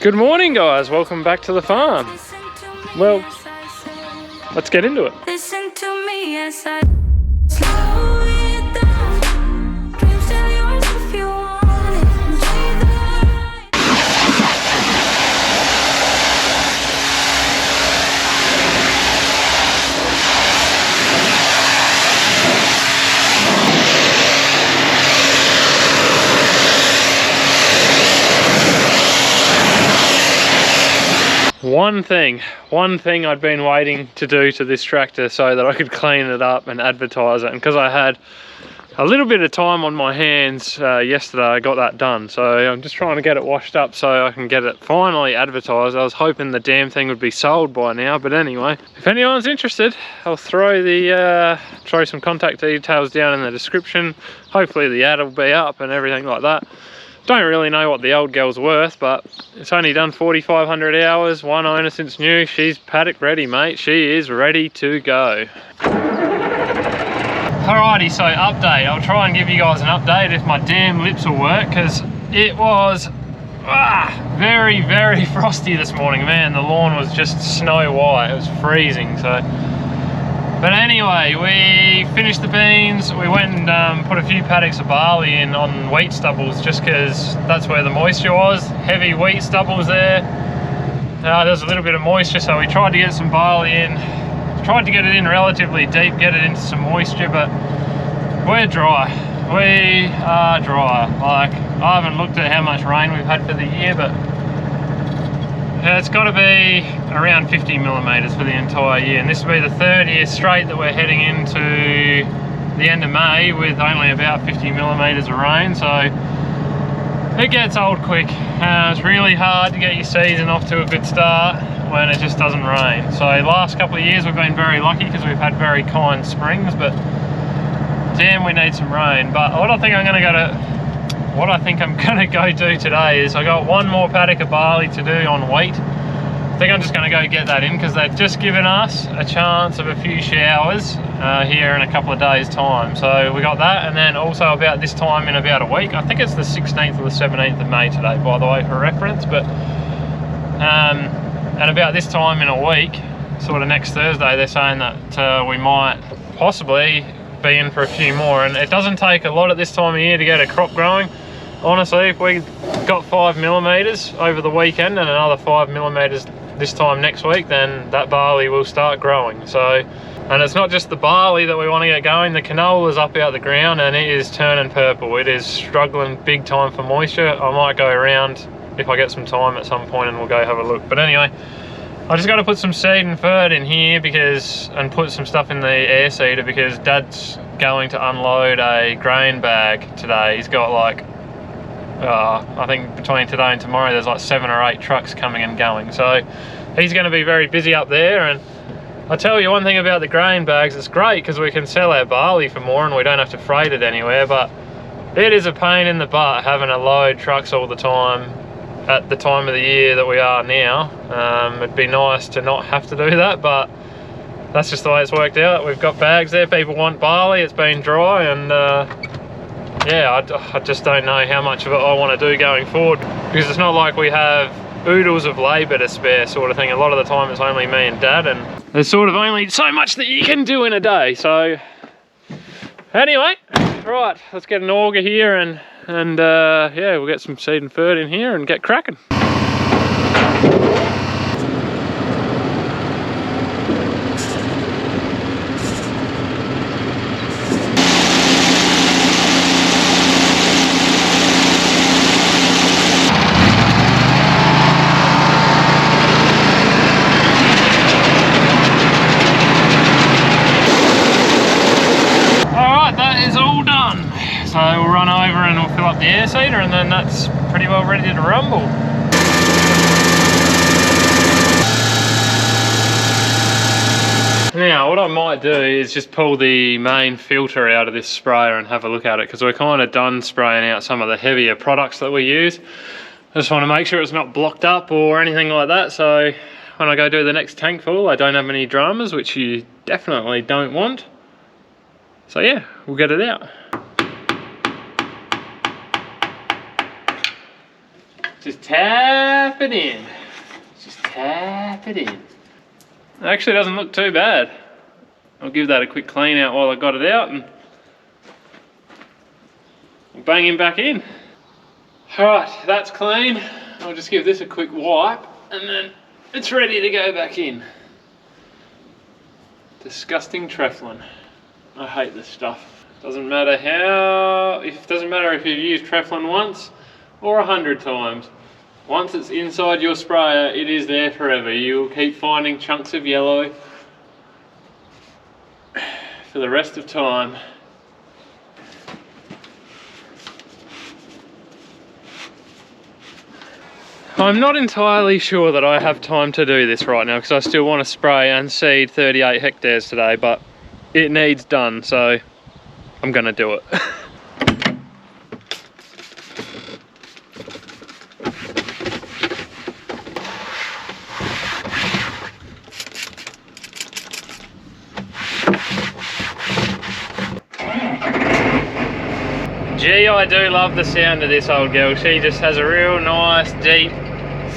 Good morning, guys. Welcome back to the farm. Well, let's get into it. Listen to me as I slow it down. Dreams are yours if you want it. Enjoy the ride. One thing I'd been waiting to do to this tractor so that I could clean it up and advertise it, and because I had a little bit of time on my hands yesterday, I got that done. So I'm just trying to get it washed up so I can get it finally advertised. I was hoping the damn thing would be sold by now, but anyway, if anyone's interested, I'll throw some contact details down in the description. Hopefully the ad will be up and everything like that. Don't really know what the old girl's worth, but it's only done 4,500 hours, one owner since new. She's paddock ready, mate. She is ready to go. Alrighty, so update. I'll try and give you guys an update if my damn lips will work, because it was very, very frosty this morning. Man, the lawn was just snow white. It was freezing, so. But anyway, we finished the beans. We went and put a few paddocks of barley in on wheat stubbles just because that's where the moisture was. Heavy wheat stubbles there. There's a little bit of moisture, so we tried to get some barley in. Tried to get it in relatively deep, get it into some moisture, but we're dry. We are dry. Like, I haven't looked at how much rain we've had for the year, but yeah, it's got to be around 50 millimeters for the entire year, and this will be the third year straight that we're heading into the end of May with only about 50 millimeters of rain, so it gets old quick. It's really hard to get your season off to a good start when it just doesn't rain. So the last couple of years we've been very lucky because we've had very kind springs, but damn, we need some rain. But what I think I'm gonna go do today is I got one more paddock of barley to do on wheat. I think I'm just gonna go get that in because they've just given us a chance of a few showers here in a couple of days time. So we got that, and then also about this time in about a week, I think it's the 16th or the 17th of May today, by the way, for reference, but and about this time in a week, sort of next Thursday, they're saying that we might possibly be in for a few more, and it doesn't take a lot at this time of year to get a crop growing. Honestly, if we got 5 millimeters over the weekend and another 5 millimeters this time next week, then that barley will start growing. So, and it's not just the barley that we want to get going, the canola's up out the ground and it is turning purple. It is struggling big time for moisture. I might go around if I get some time at some point and we'll go have a look. But anyway, I just got to put some seed and fert in here and put some stuff in the air seeder because Dad's going to unload a grain bag today. He's got like, I think between today and tomorrow there's like 7 or 8 trucks coming and going. So he's going to be very busy up there, and I tell you one thing about the grain bags, it's great because we can sell our barley for more and we don't have to freight it anywhere, but it is a pain in the butt having to load trucks all the time at the time of the year that we are now. It'd be nice to not have to do that, but that's just the way it's worked out. We've got bags there, people want barley, it's been dry, and yeah, I just don't know how much of it I want to do going forward because it's not like we have oodles of labour to spare sort of thing. A lot of the time it's only me and Dad, and there's sort of only so much that you can do in a day. So anyway, right, let's get an auger here and yeah, we'll get some seed and fert in here and get cracking. So we'll run over and we'll fill up the air seeder, and then that's pretty well ready to rumble. Now what I might do is just pull the main filter out of this sprayer and have a look at it, because we're kind of done spraying out some of the heavier products that we use. I just want to make sure it's not blocked up or anything like that, so when I go do the next tank full I don't have any dramas, which you definitely don't want. So yeah, we'll get it out. Just tap it in. Just tap it in. It actually doesn't look too bad. I'll give that a quick clean out while I got it out and bang him back in. Alright, that's clean. I'll just give this a quick wipe and then it's ready to go back in. Disgusting Treflin. I hate this stuff. Doesn't matter doesn't matter if you've used Treflin once or 100 times. Once it's inside your sprayer, it is there forever. You'll keep finding chunks of yellow for the rest of time. I'm not entirely sure that I have time to do this right now because I still want to spray and seed 38 hectares today, but it needs done, so I'm gonna do it. Gee, I do love the sound of this old girl. She just has a real nice, deep,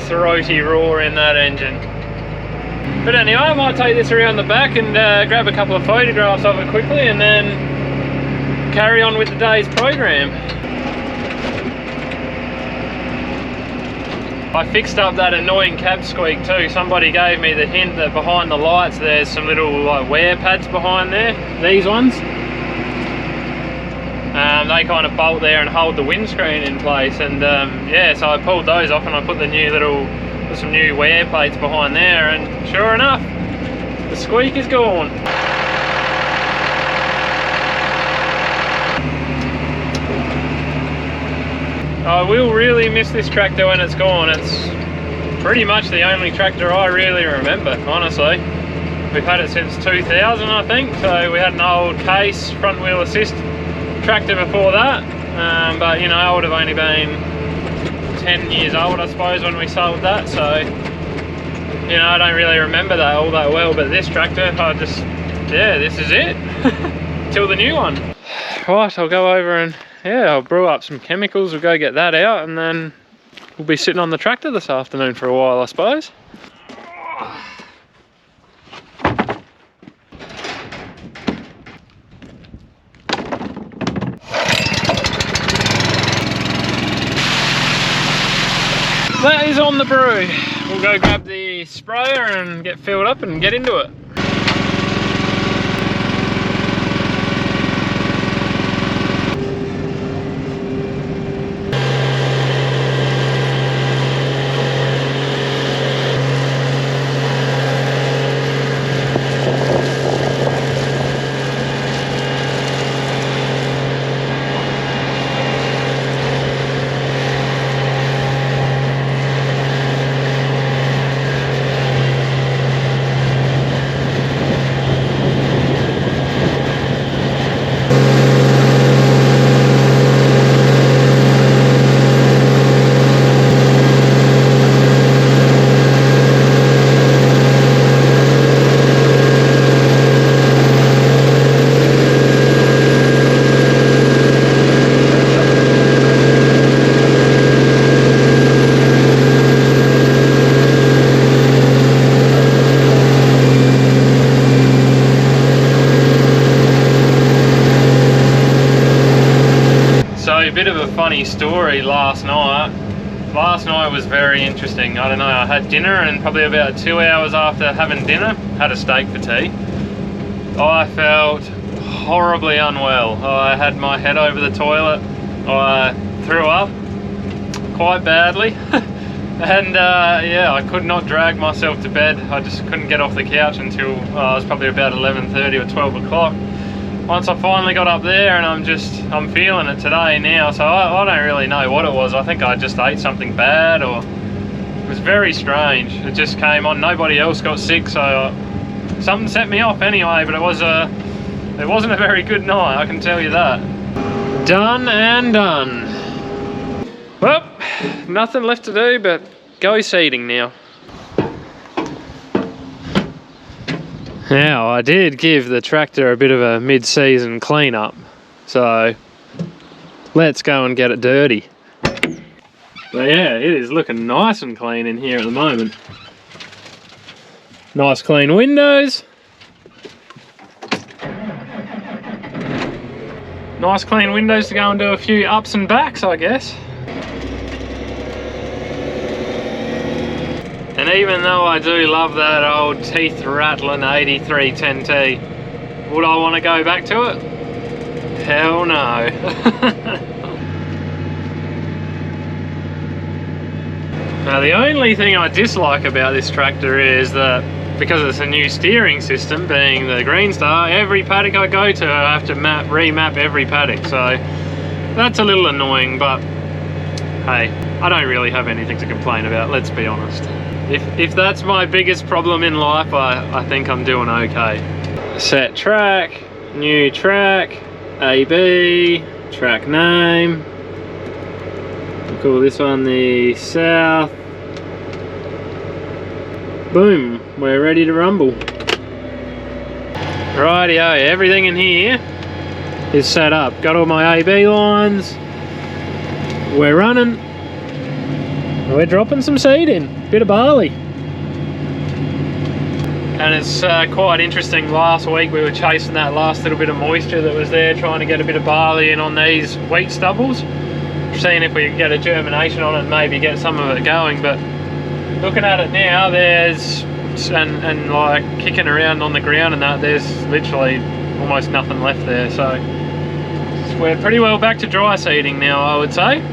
throaty roar in that engine. But anyway, I might take this around the back and grab a couple of photographs of it quickly and then carry on with the day's program. I fixed up that annoying cab squeak too. Somebody gave me the hint that behind the lights there's some little wear pads behind there, these ones. They kind of bolt there and hold the windscreen in place, and yeah, so I pulled those off and I put some new wear plates behind there, and sure enough, the squeak is gone. I will really miss this tractor when it's gone. It's pretty much the only tractor I really remember, honestly. We've had it since 2000, I think, so we had an old Case front wheel assist tractor before that, but you know, I would have only been 10 years old, I suppose, when we sold that, so you know, I don't really remember that all that well. But this tractor, yeah, this is it till the new one. Right, I'll go over and yeah, I'll brew up some chemicals, we'll go get that out, and then we'll be sitting on the tractor this afternoon for a while, I suppose. That is on the brew. We'll go grab the sprayer and get filled up and get into it. Bit of a funny story last night. Last night was very interesting. I don't know, I had dinner, and probably about 2 hours after having dinner, had a steak for tea. I felt horribly unwell. I had my head over the toilet. I threw up quite badly. And yeah, I could not drag myself to bed. I just couldn't get off the couch until it was probably about 11:30 or 12 o'clock. Once I finally got up there, and I'm feeling it today now, so I don't really know what it was. I think I just ate something bad, or it was very strange. It just came on, nobody else got sick, so something set me off anyway, but it wasn't a very good night, I can tell you that. Done and done. Well, nothing left to do but go seeding now. Now, I did give the tractor a bit of a mid-season clean-up, so let's go and get it dirty. But yeah, it is looking nice and clean in here at the moment. Nice clean windows. Nice clean windows to go and do a few ups and backs, I guess. And even though I do love that old teeth rattling 8310T, would I want to go back to it? Hell no. Now the only thing I dislike about this tractor is that because it's a new steering system, being the Green Star, every paddock I go to I have to remap every paddock, so that's a little annoying, but hey, I don't really have anything to complain about, let's be honest. If that's my biggest problem in life, I think I'm doing okay. Set track, new track, AB, track name. We'll call this one the South. Boom, we're ready to rumble. Rightio, everything in here is set up. Got all my AB lines. We're running. We're dropping some seed in, bit of barley. And it's quite interesting, last week we were chasing that last little bit of moisture that was there, trying to get a bit of barley in on these wheat stubbles, seeing if we could get a germination on it and maybe get some of it going. But looking at it now, there's, and like kicking around on the ground and that, there's literally almost nothing left there. So we're pretty well back to dry seeding now, I would say.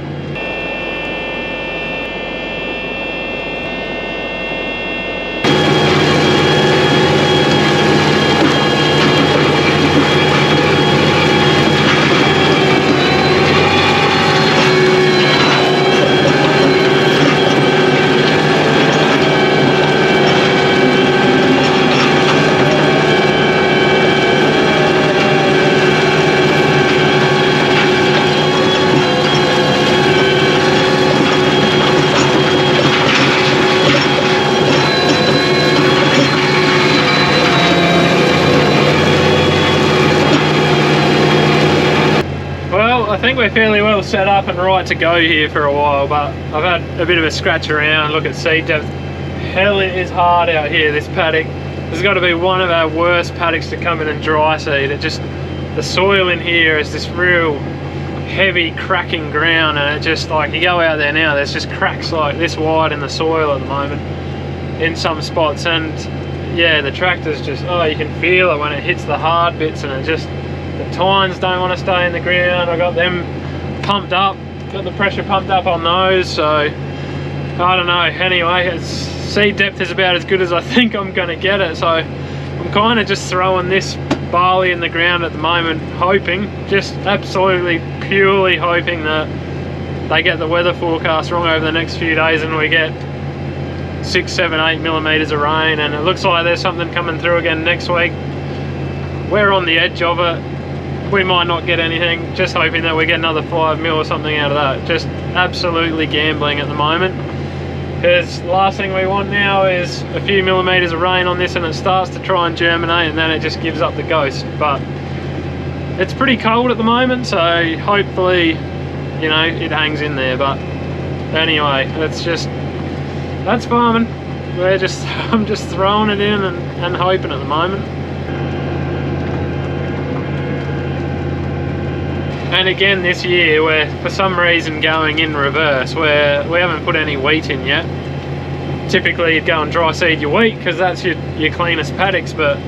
I think we're fairly well set up and right to go here for a while, but I've had a bit of a scratch around, look at seed depth. Hell, it is hard out here, this paddock. This has got to be one of our worst paddocks to come in and dry seed. It just, the soil in here is this real heavy cracking ground, and it just, like, you go out there now, there's just cracks like this wide in the soil at the moment in some spots, and yeah, the tractor's just, oh, you can feel it when it hits the hard bits, and it just, the tines don't want to stay in the ground. I got them pumped up, got the pressure pumped up on those, so I don't know. Anyway, seed depth is about as good as I think I'm going to get it, so I'm kind of just throwing this barley in the ground at the moment, hoping, just absolutely purely hoping that they get the weather forecast wrong over the next few days and we get 6, 7, 8 millimeters of rain, and it looks like there's something coming through again next week. We're on the edge of it. We might not get anything, just hoping that we get another 5 mil or something out of that. Just absolutely gambling at the moment, because last thing we want now is a few millimeters of rain on this and it starts to try and germinate, and then it just gives up the ghost. But it's pretty cold at the moment, so hopefully, you know, it hangs in there. But anyway, that's farming. I'm just throwing it in and hoping at the moment. And again this year we're for some reason going in reverse, where we haven't put any wheat in yet. Typically you'd go and dry seed your wheat because that's your cleanest paddocks, but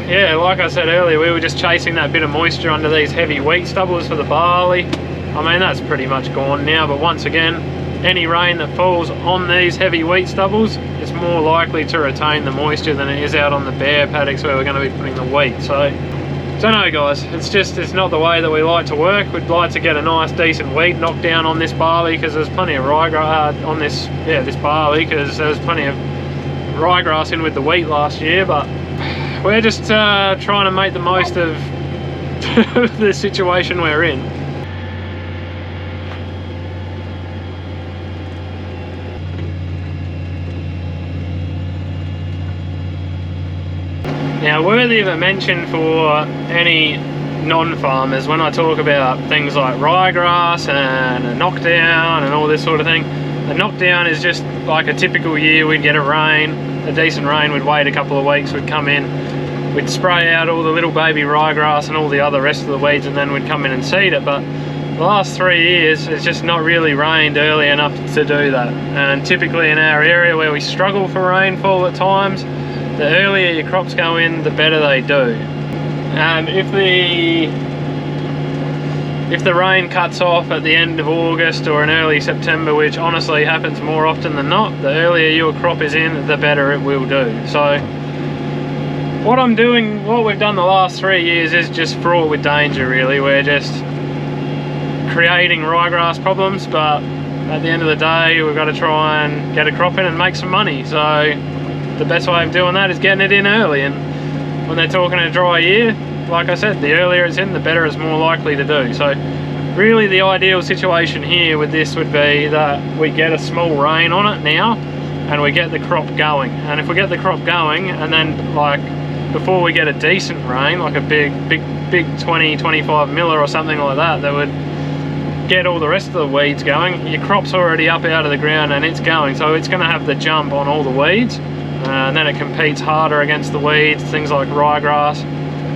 yeah, like I said earlier, we were just chasing that bit of moisture under these heavy wheat stubbles for the barley. I mean, that's pretty much gone now, but once again, any rain that falls on these heavy wheat stubbles is more likely to retain the moisture than it is out on the bare paddocks where we're going to be putting the wheat. So no guys, it's not the way that we like to work. We'd like to get a nice decent wheat knocked down on this barley, because there's plenty of ryegrass on this barley, because there was plenty of ryegrass in with the wheat last year. But we're just trying to make the most of the situation we're in. Now, worthy of a mention for any non-farmers, when I talk about things like ryegrass and a knockdown and all this sort of thing, a knockdown is just like a typical year. We'd get a decent rain, we'd wait a couple of weeks, we'd come in, we'd spray out all the little baby ryegrass and all the other rest of the weeds, and then we'd come in and seed it. But the last 3 years it's just not really rained early enough to do that, and typically in our area where we struggle for rainfall at times, the earlier your crops go in, the better they do. And if the rain cuts off at the end of August or in early September, which honestly happens more often than not, the earlier your crop is in, the better it will do. So what we've done the last 3 years is just fraught with danger, really. We're just creating ryegrass problems, but at the end of the day we've got to try and get a crop in and make some money. So the best way of doing that is getting it in early, and when they're talking a dry year, like I said, the earlier it's in, the better it's more likely to do. So really the ideal situation here with this would be that we get a small rain on it now and we get the crop going. And if we get the crop going, and then like before we get a decent rain, like a big 20-25 miller or something like that, that would get all the rest of the weeds going, your crop's already up out of the ground and it's going, so it's going to have the jump on all the weeds, and then it competes harder against the weeds, things like ryegrass,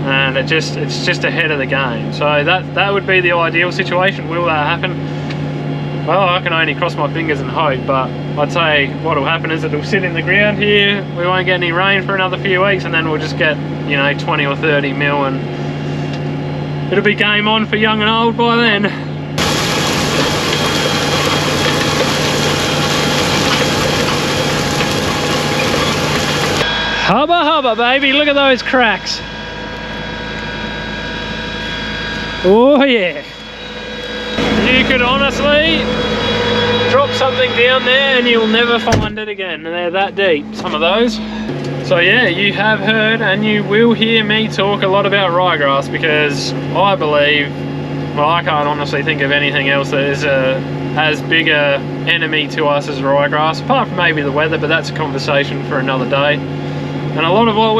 and it's just ahead of the game. So that would be the ideal situation. Will that happen? Well, I can only cross my fingers and hope, but I'd say what will happen is it'll sit in the ground here, we won't get any rain for another few weeks, and then we'll just get, you know, 20 or 30 mil, and it'll be game on for young and old by then. Hubba hubba, baby, look at those cracks. Oh yeah. You could honestly drop something down there and you'll never find it again. They're that deep, some of those. So yeah, you have heard and you will hear me talk a lot about ryegrass, because I believe, well, I can't honestly think of anything else that is as big a enemy to us as ryegrass, apart from maybe the weather, but that's a conversation for another day. And a lot of what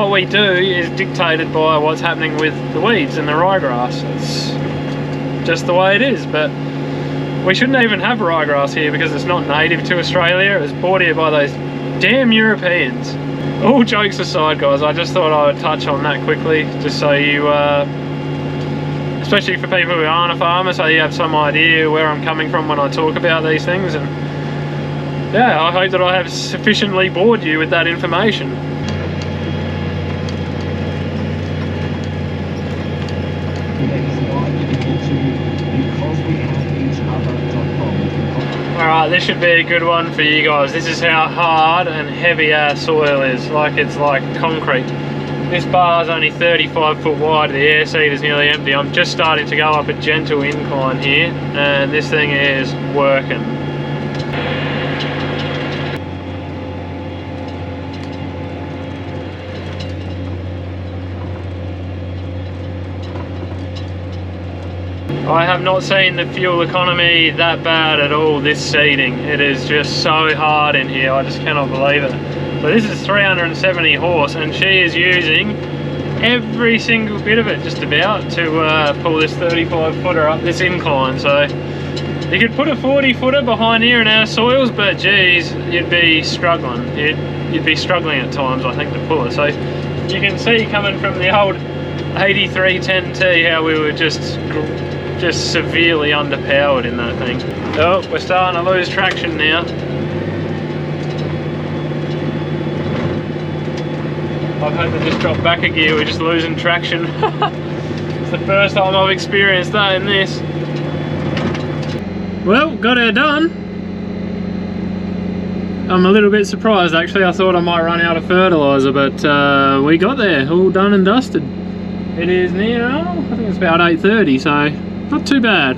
we do is dictated by what's happening with the weeds and the ryegrass. It's just the way it is. But we shouldn't even have ryegrass here because it's not native to Australia. It was brought here by those damn Europeans. All jokes aside, guys, I just thought I would touch on that quickly, just so you, especially for people who aren't a farmer, so you have some idea where I'm coming from when I talk about these things. And yeah, I hope that I have sufficiently bored you with that information. Alright, this should be a good one for you guys. This is how hard and heavy our soil is. It's like concrete. This bar is only 35 foot wide, the air seat is nearly empty. I'm just starting to go up a gentle incline here, and this thing is working. I have not seen the fuel economy that bad at all this seeding. It is just so hard in here, I just cannot believe it. So this is 370 horse and she is using every single bit of it just about to pull this 35 footer up this incline. So you could put a 40 footer behind here in our soils, but geez, you'd be struggling. You'd be struggling at times, I think, to pull it. So you can see coming from the old 8310T how we were just severely underpowered in that thing. Oh, we're starting to lose traction now. I've had to just drop back a gear, we're just losing traction. It's the first time I've experienced that in this. Well, got her done. I'm a little bit surprised actually. I thought I might run out of fertiliser, but we got there, all done and dusted. It is now, I think it's about 8:30, so not too bad.